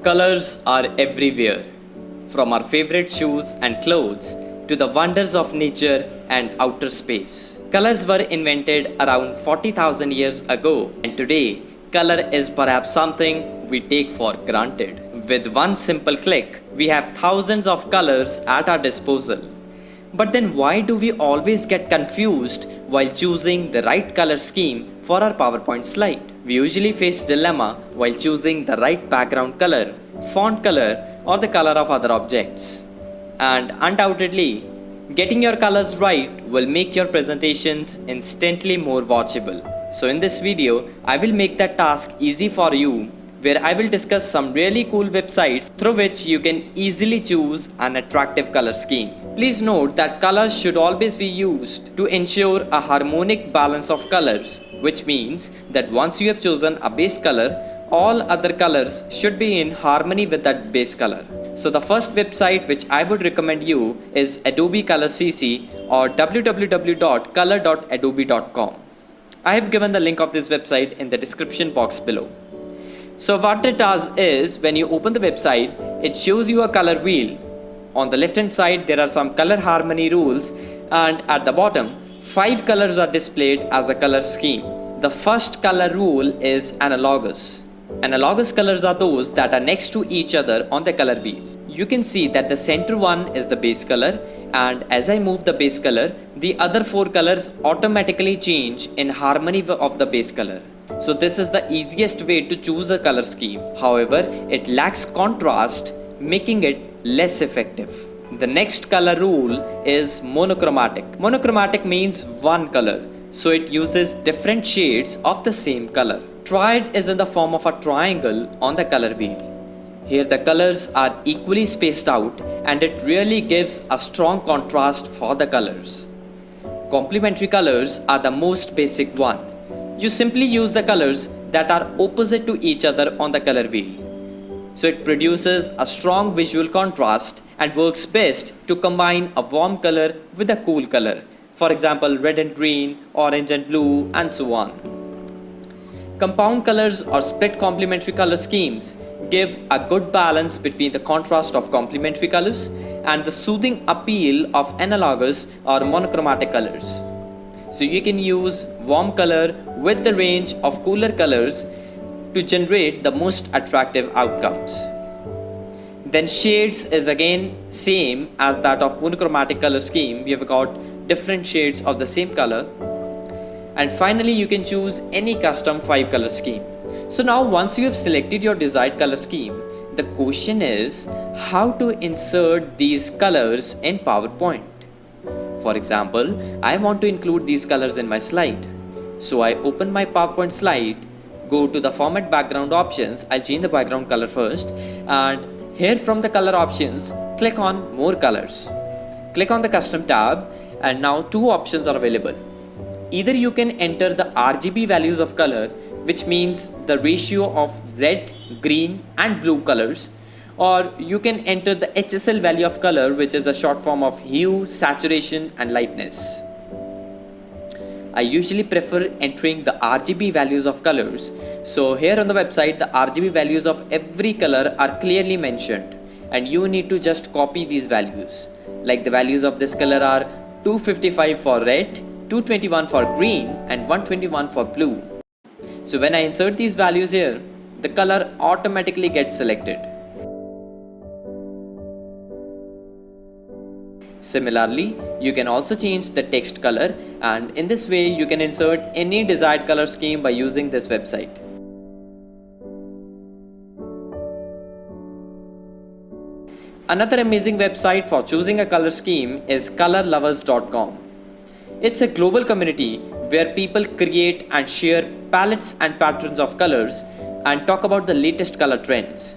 Colors are everywhere, from our favorite shoes and clothes to the wonders of nature and outer space. Colors were invented around 40,000 years ago, and today, color is perhaps something we take for granted. With one simple click, we have thousands of colors at our disposal. But then why do we always get confused while choosing the right color scheme for our PowerPoint slide? We usually face dilemma while choosing the right background color, font color, or the color of other objects. And undoubtedly, getting your colors right will make your presentations instantly more watchable. So in this video, I will make that task easy for you, where I will discuss some really cool websites through which you can easily choose an attractive color scheme. Please note that colors should always be used to ensure a harmonic balance of colors, which means that once you have chosen a base color, all other colors should be in harmony with that base color. So the first website which I would recommend you is Adobe Color CC or www.color.adobe.com. I have given the link of this website in the description box below. So what it does is, when you open the website, it shows you a color wheel. On the left hand side, there are some color harmony rules, and at the bottom, 5 colors are displayed as a color scheme. The first color rule is analogous. Analogous colors are those that are next to each other on the color wheel. You can see that the center one is the base color, and as I move the base color, the other 4 colors automatically change in harmony of the base color. So this is the easiest way to choose a color scheme. However, it lacks contrast, making it less effective. The next color rule is monochromatic. Monochromatic means one color, so it uses different shades of the same color. Triad is in the form of a triangle on the color wheel. Here the colors are equally spaced out, and it really gives a strong contrast for the colors. Complementary colors are the most basic one. You simply use the colors that are opposite to each other on the color wheel. So it produces a strong visual contrast and works best to combine a warm color with a cool color. For example, red and green, orange and blue, and so on. Compound colors or split complementary color schemes give a good balance between the contrast of complementary colors and the soothing appeal of analogous or monochromatic colors. So you can use warm color with the range of cooler colors to generate the most attractive outcomes. Then shades is again same as that of monochromatic color scheme. We have got different shades of the same color. And finally, you can choose any custom 5 color scheme. So now once you have selected your desired color scheme, the question is how to insert these colors in PowerPoint. For example, I want to include these colors in my slide. So I open my PowerPoint slide, go to the format background options. I'll change the background color first, and here from the color options, click on more colors. Click on the custom tab, and now 2 options are available. Either you can enter the RGB values of color, which means the ratio of red, green and blue colors, or you can enter the HSL value of color, which is a short form of hue, saturation and lightness. I usually prefer entering the RGB values of colors. So here on the website, the RGB values of every color are clearly mentioned, and you need to just copy these values. Like the values of this color are 255 for red, 221 for green and 121 for blue. So when I insert these values here, the color automatically gets selected. Similarly, you can also change the text color, and in this way you can insert any desired color scheme by using this website. Another amazing website for choosing a color scheme is colorlovers.com. It's a global community where people create and share palettes and patterns of colors and talk about the latest color trends.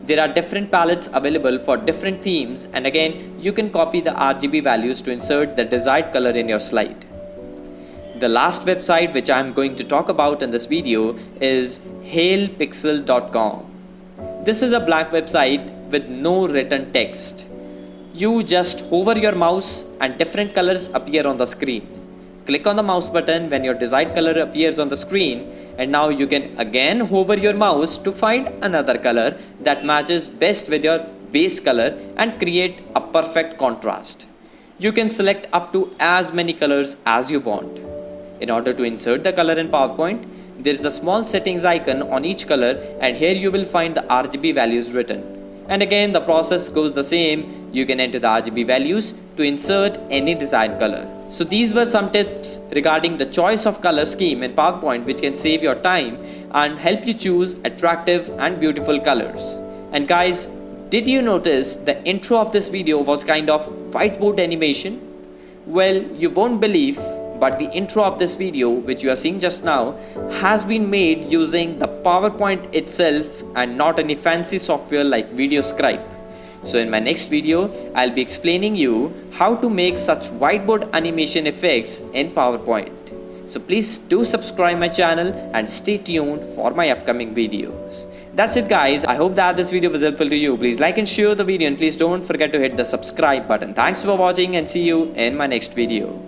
There are different palettes available for different themes, and again, you can copy the RGB values to insert the desired color in your slide. The last website which I am going to talk about in this video is hailpixel.com. This is a blank website with no written text. You just hover your mouse and different colors appear on the screen. click on the mouse button when your desired color appears on the screen, and now you can again hover your mouse to find another color that matches best with your base color and create a perfect contrast. You can select up to as many colors as you want. In order to insert the color in PowerPoint, there is a small settings icon on each color, and here you will find the RGB values written. And again, the process goes the same. You can enter the RGB values to insert any desired color. So these were some tips regarding the choice of color scheme in PowerPoint, which can save your time and help you choose attractive and beautiful colors. And guys, did you notice the intro of this video was kind of whiteboard animation? Well, you won't believe, but the intro of this video, which you are seeing just now, has been made using the PowerPoint itself and not any fancy software like VideoScribe. So in my next video, I'll be explaining you how to make such whiteboard animation effects in PowerPoint. So please do subscribe my channel and stay tuned for my upcoming videos. That's it guys. I hope that this video was helpful to you. Please like and share the video, and please don't forget to hit the subscribe button. Thanks for watching and see you in my next video.